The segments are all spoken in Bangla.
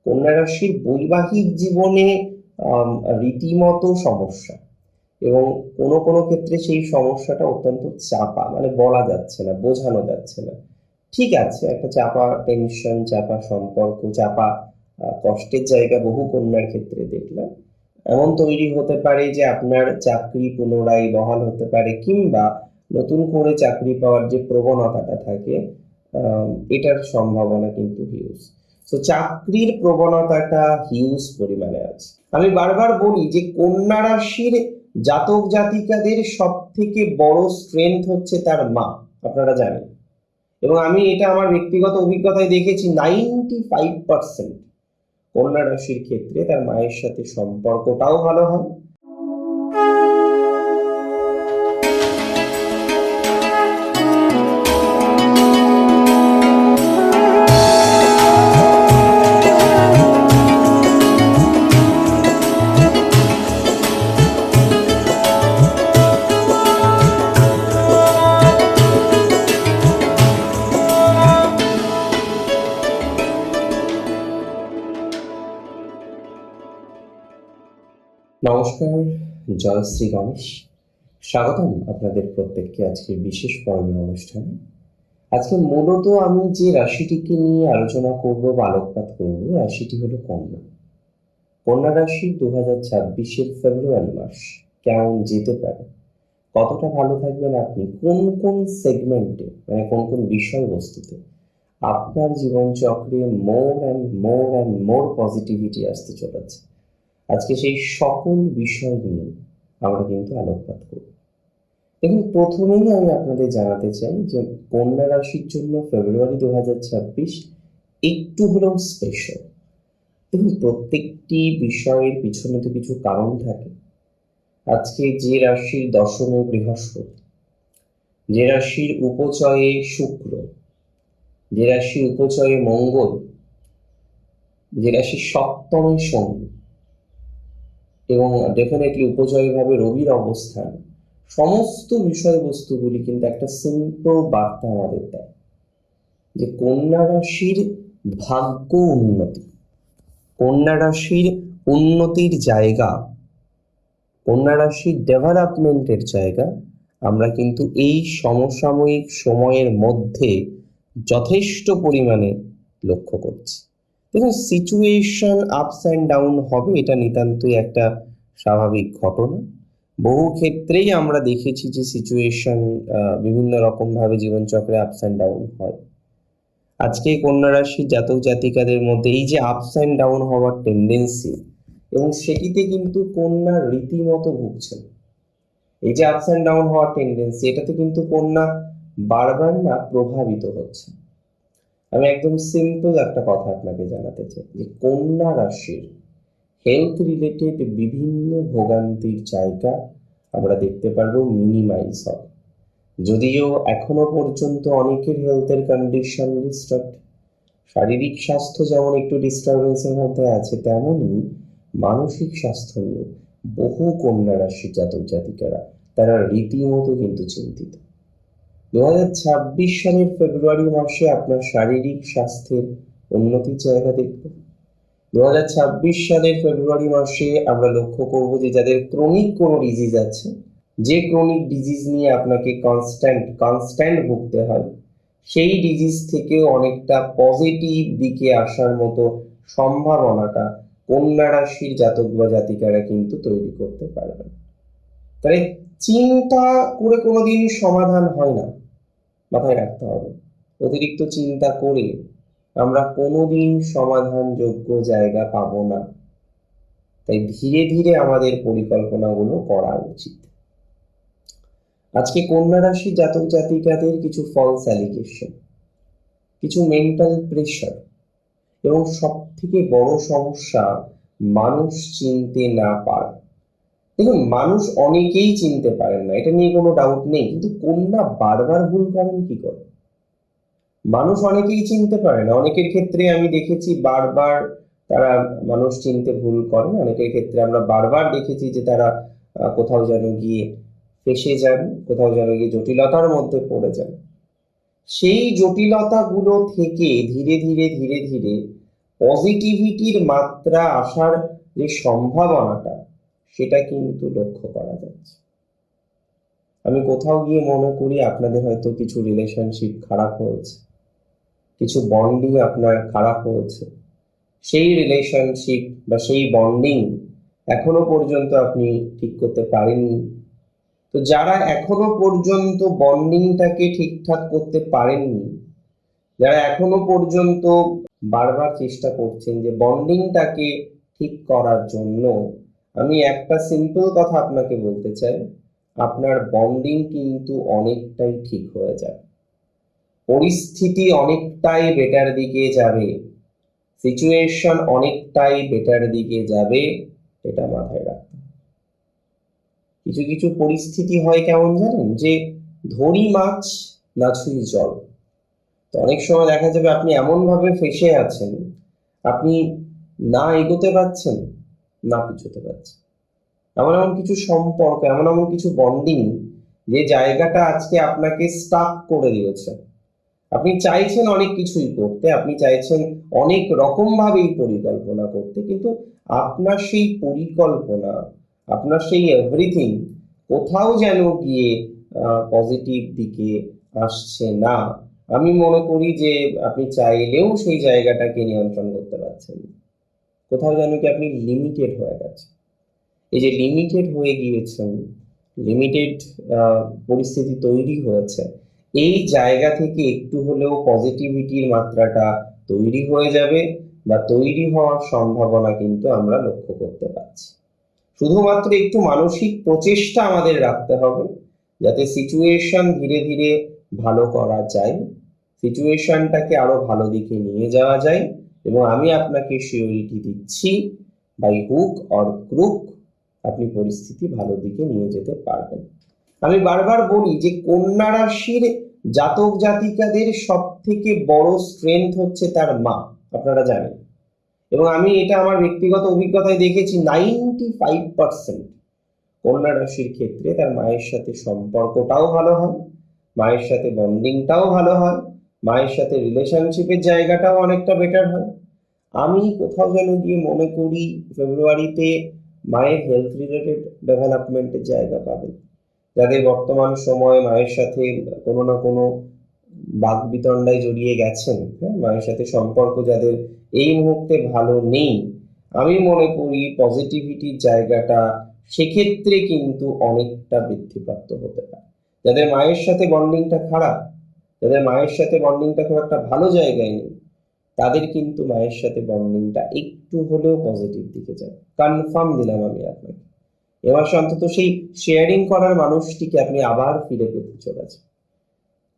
কন্যা রাশির বৈবাহিক জীবনে রীতিমতো সমস্যা, এবং কোনো কোনো ক্ষেত্রে সেই সমস্যাটা অত্যন্ত চাপা, মানে বলা যাচ্ছে না, বোঝানো যাচ্ছে না। ঠিক আছে, একটা চাপা টেনশন, চাপা সম্পর্ক, চাপা কষ্টের জায়গা বহু কন্যার ক্ষেত্রে দেখলাম। এমন তৈরি হতে পারে যে আপনার চাকরি পুনরায় বহাল হতে পারে, কিংবা নতুন করে চাকরি পাওয়ার যে প্রবণতাটা থাকে, এটার সম্ভাবনা কিন্তু হিউজ। তো চাকরির প্রবণতাটা হিউজ পরিমাণে আছে। আমি বারবার বলি যে কন্যা রাশির জাতক জাতিকাদের সব থেকে বড় স্ট্রেংথ হচ্ছে তার মা, আপনারা জানেন। এবং আমি এটা আমার ব্যক্তিগত অভিজ্ঞতায় দেখেছি, 95% কন্যা রাশির ক্ষেত্রে তার মায়ের সাথে সম্পর্কটাও ভালো হয়। নমস্কার, জয় শ্রী গণেশ। স্বাগতম আপনাদের প্রত্যেককে আজকের বিশেষ পর্বের অনুষ্ঠানে। আজকে মূলত আমি যে রাশিটিকে নিয়ে আলোচনা করব বা আলোকপাত করব, রাশিটি হলো কন্যা। কন্যা রাশি 2026-এর ফেব্রুয়ারি মাস কেমন যেতে পারে, কতটা ভালো থাকবেন আপনি, কোন কোন সেগমেন্টে, মানে কোন কোন বিষয়বস্তুতে আপনার জীবন চক্রে more and more and more positivity আসতে চলেছে, আজকে সেই সকল বিষয় নিয়ে আমরা কিন্তু আলোকপাত করব। দেখুন, প্রথমেই আমি আপনাদের জানাতে চাই যে কন্যা রাশির জন্য ফেব্রুয়ারি 2026 একটু হলেও স্পেশাল। দেখুন, প্রত্যেকটি বিষয়ের পিছনে তো কিছু কারণ থাকে। আজকে যে রাশির দশমে বৃহস্পতি, যে রাশির উপচয়ে শুক্র, যে রাশির উপচয়ে মঙ্গল, যে রাশির সপ্তমে শনি, এবং ডেফিনেটলি উপচয় ভাবে রবির অবস্থান, সমস্ত বিষয়বস্তুগুলি কিন্তু একটা সিম্পল বার্তা আমাদের দেয় যে কন্যা রাশির ভাগ্য উন্নতি, কন্যা রাশির উন্নতির জায়গা, কন্যা রাশির ডেভেলপমেন্টের জায়গা আমরা কিন্তু এই সমসাময়িক সময়ের মধ্যে যথেষ্ট পরিমাণে লক্ষ্য করছি। দেখুন, সিচুয়েশন আপস অ্যান্ড ডাউন হবে, এটা নিতান্তই একটা স্বাভাবিক ঘটনা। বহু ক্ষেত্রেই আমরা দেখেছি যে সিচুয়েশন বিভিন্ন রকম ভাবে জীবনচক্রে আপস অ্যান্ড ডাউন হয়। আজকে কন্যা রাশির জাতক জাতিকাদের মধ্যে এই যে আপস অ্যান্ড ডাউন হওয়ার টেন্ডেন্সি, এবং সেটিতে কিন্তু কন্যা রীতিমতো ভুগছেন। এই যে আপস অ্যান্ড ডাউন হওয়ার টেন্ডেন্সি, এটাতে কিন্তু কন্যা বারবার না প্রভাবিত হচ্ছে। আমি একদম সিম্পল একটা কথা আপনাকে জানাতে চাই যে কন্যা রাশির হেলথ রিলেটেড বিভিন্ন ভোগান্তির জায়গা আমরা দেখতে পারবো মিনিমাইজ হবে। যদিও এখনো পর্যন্ত অনেকের হেলথের কন্ডিশন ডিস্টার্ব, শারীরিক স্বাস্থ্য যেমন একটু ডিস্টারবেন্সের মধ্যে আছে, তেমনই মানসিক স্বাস্থ্য নিয়ে বহু কন্যা রাশির জাতক জাতিকারা তারা রীতিমতো কিন্তু চিন্তিত। 2026 সালের ফেব্রুয়ারি মাসে আপনার শারীরিক স্বাস্থ্যের উন্নতির জায়গা দেখব। 2026 সালের ফেব্রুয়ারি মাসে আমরা লক্ষ্য করব যে যাদের ক্রনিক কোনো ডিজিজ আছে, যে ক্রনিক ডিজিজ নিয়ে আপনাকে কনস্ট্যান্ট ভুগতে হয়, সেই ডিজিজ থেকে অনেকটা পজিটিভ দিকে আসার মতো সম্ভাবনাটা কন্যা রাশির জাতক বা জাতিকারা কিন্তু তৈরি করতে পারবেন। তাই চিন্তা করে কোনোদিন সমাধান হয় না, মাথায় রাখতে হবে। অতিরিক্ত চিন্তা করে আমরা কোনোদিন সমাধানযোগ্য জায়গা পাবো না। তাই ধীরে ধীরে আমাদের পরিকল্পনাগুলো করা উচিত। আজকে কন্যা রাশি জাতক জাতিকাদের কিছু ফলস অ্যালিগেশন, কিছু মেন্টাল প্রেশার, এবং সব থেকে বড় সমস্যা মানুষ চিনতে না পারা। দেখুন, মানুষ অনেকেই চিনতে পারেন না, এটা নিয়ে কোনো ডাউট নেই, কিন্তু কন্যা বারবার ভুল করেন কি করে? মানুষ অনেকেই চিনতে পারে না, অনেকের ক্ষেত্রে আমি দেখেছি বারবার তারা মানুষ চিনতে ভুল করেন। অনেকের ক্ষেত্রে আমরা বারবার দেখেছি যে তারা কোথাও যেন গিয়ে ফেঁসে যান, কোথাও যেন গিয়ে জটিলতার মধ্যে পড়ে যান। সেই জটিলতাগুলো থেকে ধীরে ধীরে ধীরে ধীরে পজিটিভিটির মাত্রা আসার যে সম্ভাবনাটা সেটা কিন্তু লক্ষ্য করা যাচ্ছে। আমি কোথাও গিয়ে মনে করি আপনাদের হয়তো কিছু রিলেশনশিপ খারাপ হয়েছে, কিছু বন্ডিং আপনার খারাপ হয়েছে, সেই রিলেশনশিপ বা সেই বন্ডিং এখনো পর্যন্ত আপনি ঠিক করতে পারেননি। তো যারা এখনো পর্যন্ত বন্ডিংটাকে ঠিকঠাক করতে পারেননি, যারা এখনো পর্যন্ত বারবার চেষ্টা করছেন যে বন্ডিংটাকে ঠিক করার জন্য, আমি একটা সিম্পল কথা আপনাকে বলতে চাই, আপনার বন্ডিং কিন্তু অনেকটাই ঠিক হয়ে যাবে, পরিস্থিতি অনেকটাই বেটার দিকে যাবে, সিচুয়েশন অনেকটাই বেটার দিকে যাবে, এটা মাথায় রাখতে। কিছু কিছু পরিস্থিতি হয় কেমন জানেন, যে ধরি মাছ না ছুঁই জল। তো অনেক সময় দেখা যাবে আপনি এমন ভাবে ফেসে আছেন, আপনি না এগোতে পারছেন না পিছোতে পারছেন। এমন এমন কিছু সম্পর্ক, এমন এমন কিছু বন্ডিং, যে জায়গাটা আজকে আপনাকে স্টাক করে দিয়েছে। আপনি চাইছেন অনেক কিছুই করতে, আপনি চাইছেন অনেক রকম ভাবেই পরিকল্পনা করতে, কিন্তু আপনার সেই পরিকল্পনা, আপনার সেই এভরিথিং কোথাও যেন গিয়ে পজিটিভ দিকে আসছে না। আমি মনে করি যে আপনি চাইলেও সেই জায়গাটাকে নিয়ন্ত্রণ করতে পারছেন না। কোথাও যেন কি আপনি লিমিটেড হয়ে গেছেন। এই যে লিমিটেড হয়ে গিয়েছেন, লিমিটেড পরিস্থিতি তৈরি হয়েছে, এই জায়গা থেকে একটু হলেও পজিটিভিটির মাত্রাটা তৈরি হয়ে যাবে, বা তৈরি হওয়ার সম্ভাবনা কিন্তু আমরা লক্ষ্য করতে পারছি। শুধুমাত্র একটু মানসিক প্রচেষ্টা আমাদের রাখতে হবে, যাতে সিচুয়েশন ধীরে ধীরে ভালো করা যায়, সিচুয়েশনটাকে আরো ভালো দিকে নিয়ে যাওয়া যায়। এবং আমি আপনাকে সিওরিটি দিচ্ছি, বাই হুক অর ক্রুক আপনি পরিস্থিতি ভালো দিকে নিয়ে যেতে পারবেন। আমি বারবার বলি যে কন্যা রাশির জাতক জাতিকাদের সব থেকে বড় স্ট্রেংথ হচ্ছে তার মা, আপনারা জানেন। এবং আমি এটা আমার ব্যক্তিগত অভিজ্ঞতায় দেখেছি, 95% কন্যা রাশির ক্ষেত্রে তার মায়ের সাথে সম্পর্কটাও ভালো হয়, মায়ের সাথে বন্ডিংটাও ভালো হয়, মায়ের সাথে রিলেশনশিপের জায়গাটাও অনেকটা বেটার হয়। আমি কোথাও যেন গিয়ে মনে করি ফেব্রুয়ারিতে মায়ের হেলথ রিলেটেড ডেভেলপমেন্টের জায়গা পাবেন। যাদের বর্তমান সময়ে মায়ের সাথে কোনো না কোনো বাকবিতণ্ডায় জড়িয়ে গেছেন, হ্যাঁ, মায়ের সাথে সম্পর্ক যাদের এই মুহূর্তে ভালো নেই, আমি মনে করি পজিটিভিটির জায়গাটা সেক্ষেত্রে কিন্তু অনেকটা বৃদ্ধিপ্রাপ্ত হতে পারে। যাদের মায়ের সাথে বন্ডিংটা খারাপ, যাদের মায়ের সাথে বন্ডিংটা খুব একটা ভালো জায়গায় নেই, তাদের কিন্তু মায়ের সাথে বন্ডিংটা একটু হলেও পজিটিভ দিকে যায়, কনফার্ম দিলাম আমি আপনাকে। এ মাসে অন্তত সেই শেয়ারিং করার মানুষটিকে আপনি আবার ফিরে পেতে চলেছেন।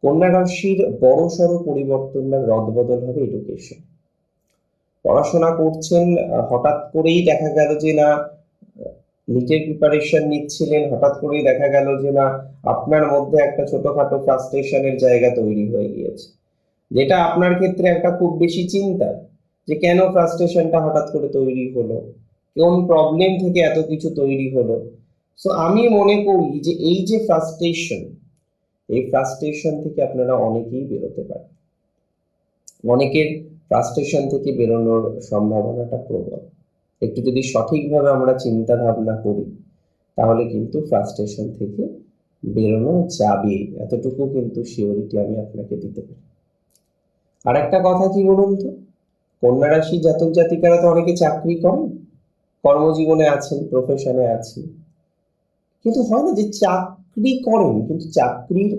কন্যা রাশির বড় সড়ো পরিবর্তন বা রদবদল হবে এডুকেশন। পড়াশোনা করছেন, হঠাৎ করেই দেখা গেল যে না নিটের প্রিপারেশন নিচ্ছিলেন, হঠাৎ করেই দেখা গেল যে না আপনার মধ্যে একটা ছোটখাটো ফ্রাস্ট্রেশনের জায়গা তৈরি হয়ে গিয়েছে, যেটা আপনার ক্ষেত্রে একটা খুব বেশি চিন্তা, যে কেন ফ্রাস্ট্রেশনটা হঠাৎ করে তৈরি হলো, কোন প্রবলেম থেকে এত কিছু তৈরি হলো। সো আমি মনে করি যে এই যে ফ্রাস্ট্রেশন, এই ফ্রাস্ট্রেশন থেকে আপনারা অনেকেই বেরোতে পারেন। অনেকের ফ্রাস্ট্রেশন থেকে বেরোনোর সম্ভাবনাটা প্রবল। একটু যদি সঠিকভাবে আমরা চিন্তা ভাবনা করি, তাহলে কিন্তু ফ্রাস্ট্রেশন থেকে বেরোনো যাবে, এতটুকু কিন্তু সিওরিটি আমি আপনাকে দিতে পারি। আর একটা কথা কি বলুন তো, কন্যা রাশি জাতক জাতিকারা তো অনেকে চাকরি করেন, কর্মজীবনে আছেন, প্রফেশনে আছেন, কিন্তু হয় না যে চাকরি করেন কিন্তু চাকরির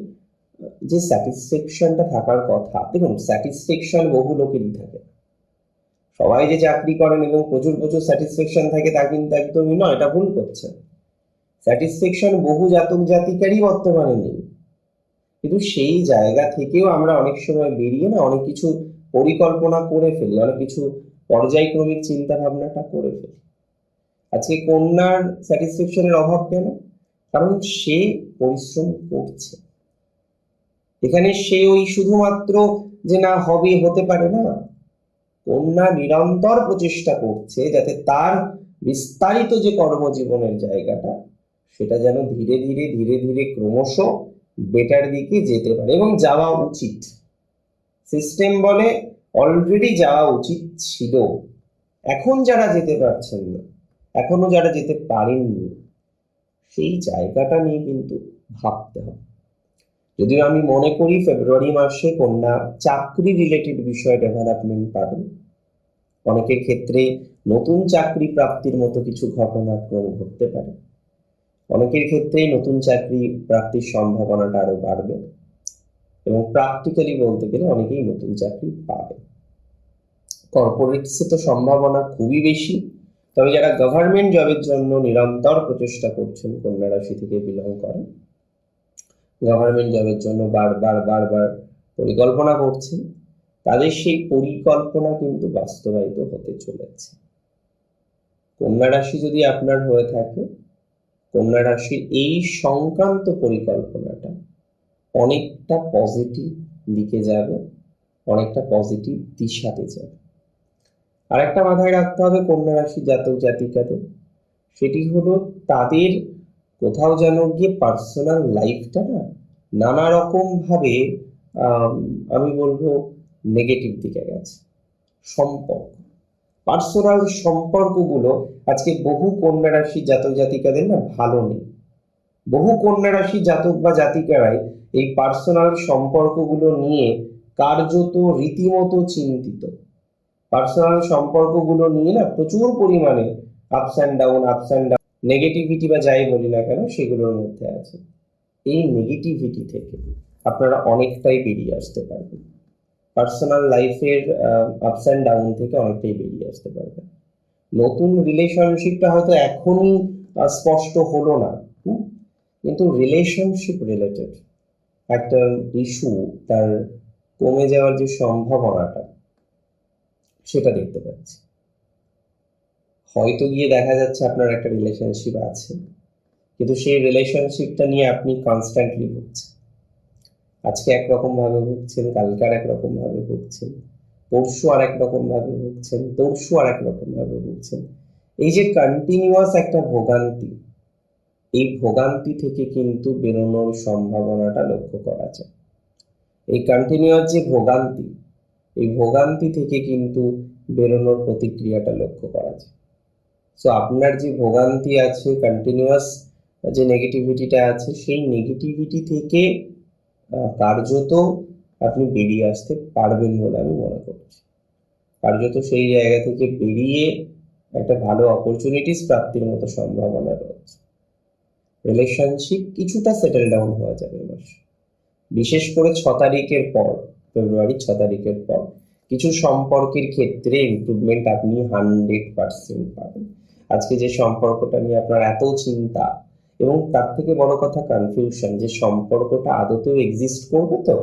যে স্যাটিসফ্যাকশনটা থাকার কথা, দেখুন স্যাটিসফ্যাকশন বহু লোকেরই থাকে, সবাই যে চাকরি করেন এবং প্রচুর প্রচুর স্যাটিসফ্যাকশন থাকে তা কিন্তু একদমই নয়, এটা ভুল করছে। স্যাটিসফ্যাকশন বহু জাতক জাতিকারই বর্তমানে নেই, কিন্তু সেই জায়গা থেকেও আমরা অনেক সময় বেরিয়ে না অনেক কিছু পরিকল্পনা করে ফেলি, অনেক কিছু পর্যায়ক্রমিক চিন্তা ভাবনাটা করে ফেলি। আজকে কন্যার স্যাটিসফ্যাকশনের অভাব কেন? কারণ সে পরিশ্রম করছে। এখানে সে ওই শুধুমাত্র যে না হবে হতে পারে না, কন্যা নিরন্তর প্রচেষ্টা করছে যাতে তার বিস্তারিত যে কর্মজীবনের জায়গাটা, সেটা যেন ধীরে ধীরে ধীরে ধীরে ক্রমশ বেটার দিকে যেতে পারে এবং যাওয়া উচিত। সিস্টেম বলে অলরেডি যাওয়া উচিত ছিল। এখন যারা যেতে পারছেন না, এখনো যারা যেতে পারেননি, সেই জায়গাটা নিয়ে কিন্তু ভাবতে হবে। যদিও আমি মনে করি ফেব্রুয়ারি মাসে কন্যা চাকরি রিলেটেড বিষয়ে ডেভেলপমেন্ট পাবেন। অনেকের ক্ষেত্রে নতুন চাকরি প্রাপ্তির মতো কিছু ঘটনাক্রম ঘটতে পারে। অনেকের ক্ষেত্রে নতুন চাকরি প্রাপ্তির সম্ভাবনাটা আরো বাড়বে এবং প্র্যাকটিক্যালি বলতে গেলে অনেকেই নতুন চাকরি পাবে। কর্পোরেটসে তো সম্ভাবনা খুবই বেশি, তবে যারা গভর্নমেন্ট জবের জন্য নিরন্তর প্রচেষ্টা করছেন, কন্যা রাশি থেকে বিলং করেন, গভর্নমেন্ট জবের জন্য বারবার পরিকল্পনা করছেন, তাদের সেই পরিকল্পনা কিন্তু বাস্তবায়িত হতে চলেছে। কন্যা রাশি যদি আপনার হয়ে থাকে, কন্যা রাশির এই সংক্রান্ত পরিকল্পনাটা অনেকটা পজিটিভ দিকে যাবে, অনেকটা পজিটিভ দিশাতে যাবে। আর একটা মাথায় রাখতে হবে কন্যা রাশি জাতক জাতিকাদের, সেটি হলো তাদের কোথাও যেন গিয়ে পার্সোনাল লাইফটা না নানা রকম ভাবে আমি বলবো নেগেটিভ দিকে গেছে। সম্পর্ক, পার্সোনাল সম্পর্কগুলো আজকে বহু কন্যা রাশি জাতক জাতিকাদের না ভালো নেই। বহু কন্যা রাশি জাতক বা জাতিকারাই এই পার্সোনাল সম্পর্কগুলো নিয়ে কার্যত রীতিমতো চিন্তিত। পার্সোনাল সম্পর্কগুলো নিয়ে না প্রচুর পরিমাণে আপস অ্যান্ড ডাউন নেগেটিভিটি বা যাই বলি না কেন সেগুলোর মধ্যে আছে। এই নেগেটিভিটি থেকে আপনারা অনেকটাই বেরিয়ে আসতে পারবেন। পার্সোনাল লাইফের আপস অ্যান্ড ডাউন থেকে অনেকটাই বেরিয়ে আসতে পারবেন। নতুন রিলেশনশিপটা হয়তো এখনই স্পষ্ট হলো না, কিন্তু রিলেশনশিপ রিলেটেড একটা ইস্যু, তার কমে যাওয়ার যে সম্ভাবনাটা, সেটা দেখতে পাচ্ছি। হয়তো গিয়ে দেখা যাচ্ছে আপনার একটা রিলেশনশিপ আছে, কিন্তু সেই রিলেশনশিপটা নিয়ে আপনি কনস্ট্যান্টলি ভুগছেন। আজকে একরকম ভাবে ভুগছেন, কালকে আর একরকম ভাবে ভুগছেন, পরশু আর একরকম ভাবে ভুগছেন, তরশু আর একরকম ভাবে ভুগছেন। এই যে কন্টিনিউয়াস একটা ভোগান্তি, এই ভোগান্তি থেকে কিন্তু বেরোনোর সম্ভাবনাটা লক্ষ্য করা যায়। এই কন্টিনিউয়াস যে ভোগান্তি, এই ভোগান্তি থেকে কিন্তু বেরোনোর প্রতিক্রিয়াটা লক্ষ্য করা যায়। সো আপনার যে ভোগান্তি আছে, কন্টিনিউয়াস যে নেগেটিভিটিটা আছে, সেই নেগেটিভিটি থেকে কার্যত আপনি বেরিয়ে আসতে পারবেন বলে আমি মনে করছি। কার্যত সেই জায়গা থেকে বেরিয়ে একটা ভালো অপরচুনিটিস প্রাপ্তির মতো সম্ভাবনা রয়েছে। রিলেশনশিপ কিছুটা সেটেল ডাউন হয়ে যাবে এবার, বিশেষ করে 6 তারিখের পর, ফেব্রুয়ারি 6 তারিখের পর কিছু সম্পর্কের ক্ষেত্রে ইমপ্রুভমেন্ট আপনি 100% পাবেন। আজকে যে সম্পর্কটা নিয়ে আপনার এত চিন্তা এবং তার থেকে বড় কথা কনফিউশন, যে সম্পর্কটা আদতেও এক্সিস্ট করবে, তো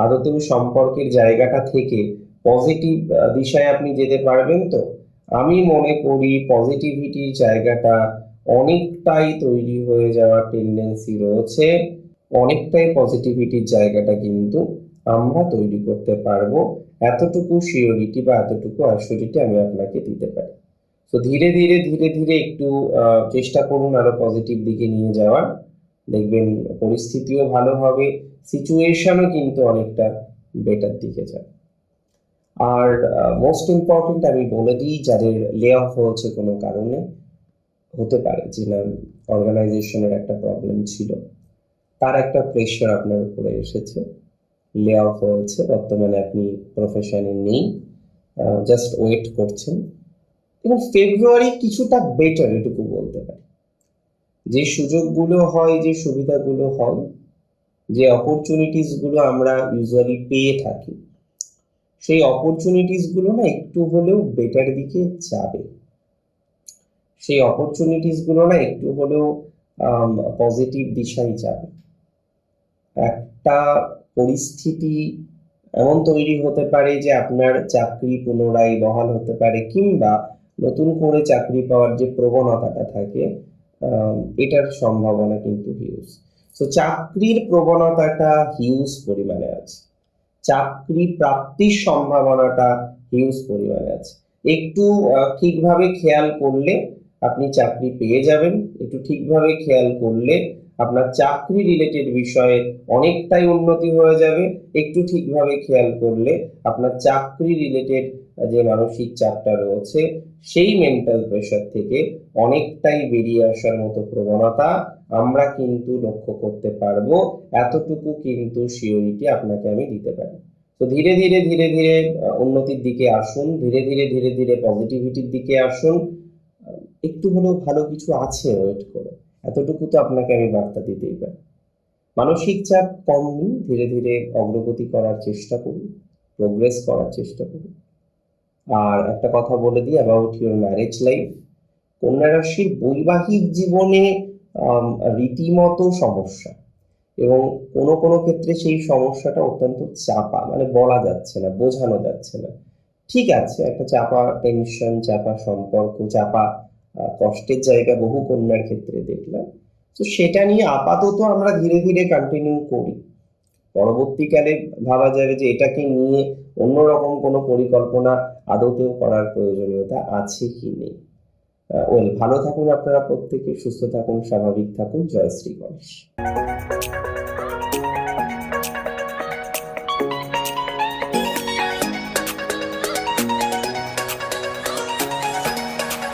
আদতেও সম্পর্কের জায়গাটা থেকে পজিটিভ দিশায় আপনি যেতে পারবেন, তো আমি মনে করি পজিটিভিটির জায়গাটা অনেকটাই তৈরি হয়ে যাওয়ার টেন্ডেন্সি রয়েছে। অনেকটাই পজিটিভিটির জায়গাটা কিন্তু আমরা তৈরি করতে পারবো, এতটুকু সিওরিটি বা এতটুকু অ্যাসিওরিটি আমি আপনাকে দিতে পারি। তো ধীরে ধীরে একটু চেষ্টা করুন আরো পজিটিভ দিকে নিয়ে যাওয়ার, দেখবেন পরিস্থিতিও ভালো হবে, সিচুয়েশনও কিন্তু অনেকটা বেটার দিকে যাবে। আর মোস্ট ইম্পর্টেন্ট আমি বলে দিই, যাদের লে অফ হয়েছে কোনো কারণে, হতে পারে যে না অর্গানাইজেশনের একটা প্রবলেম ছিল, তার একটা প্রেশার আপনার উপরে এসেছে, লে অফ হয়েছে, বর্তমানে আপনি প্রফেশনে নেই, জাস্ট ওয়েট করছেন, এবং ফেব্রুয়ারি কিছুটা বেটার এটুকু বলতে পারি। যে সুযোগগুলো হয়, যে সুবিধাগুলো হয়, যে অপরচুনিটিস গুলো আমরা ইউজুয়ালি পেয়ে থাকি, সেই অপরচুনিটিস গুলো না একটু হলেও বেটার দিকে যাবে। সেই অপরচুনিটিস গুলো না একটু হলেও পজিটিভ দিশায় যাবে। একটা পরিস্থিতি এমন তৈরি হতে পারে যে আপনার চাকরি পুনরায় বহাল হতে পারে, কিংবা নতুন করে চাকরি পাওয়ার যে প্রবণতাটা থাকে, এটার সম্ভাবনা কিন্তু হিউজ। তো চাকরির প্রবণতাটা হিউজ পরিমাণে আছে, চাকরি প্রাপ্তির সম্ভাবনাটা হিউজ পরিমাণে আছে। একটু ঠিকভাবে খেয়াল করলে আপনি চাকরি পেয়ে যাবেন, একটু ঠিকভাবে খেয়াল করলে আপনার চাকরি রিলেটেড বিষয়ে অনেকটাই উন্নতি হয়ে যাবে। একটু ঠিকভাবে খেয়াল করলে আপনার চাকরি রিলেটেড যে মানসিক চাপটা রয়েছে সেই মেন্টাল প্রেশার থেকে অনেকটাই বেরিয়ে আসার মতো প্রবণতা আমরা কিন্তু লক্ষ্য করতে পারবো। এতটুকু কিন্তু সিওরিটি আপনাকে আমি দিতে পারি। তো ধীরে ধীরে ধীরে ধীরে উন্নতির দিকে আসুন, ধীরে ধীরে ধীরে ধীরে পজিটিভিটির দিকে আসুন। একটু হলেও ভালো কিছু আছে, ওয়েট করে এতটুকু তো আপনাকে আমি বার্তা দিতেই পারি। মানসিক চাপ কম নিন, ধীরে ধীরে অগ্রগতি করার চেষ্টা করুন, প্রোগ্রেস করার চেষ্টা করুন। আর একটা কথা বলে দিই অ্যাবাউট ইউর ম্যারেজ লাইফ। কন্যা রাশির বৈবাহিক জীবনে রীতিমতো সমস্যা, এবং কোনো কোনো ক্ষেত্রে সেই সমস্যাটা অত্যন্ত চাপা, মানে বলা যাচ্ছে না, বোঝানো যাচ্ছে না। ঠিক আছে, একটা চাপা টেনশন, চাপা সম্পর্ক, চাপা কষ্টের জায়গা বহু কন্যার ক্ষেত্রে দেখলাম। তো সেটা নিয়ে আপাতত আমরা ধীরে ধীরে কন্টিনিউ করি। পরবর্তীকালে ভাবা যাবে যে এটাকে নিয়ে অন্যরকম কোনো পরিকল্পনা আদতেও করার প্রয়োজনীয়তা আছে কি নেই। ভালো থাকুন আপনারা প্রত্যেকে, সুস্থ থাকুন, স্বাভাবিক থাকুন। জয় শ্রী গণেশ।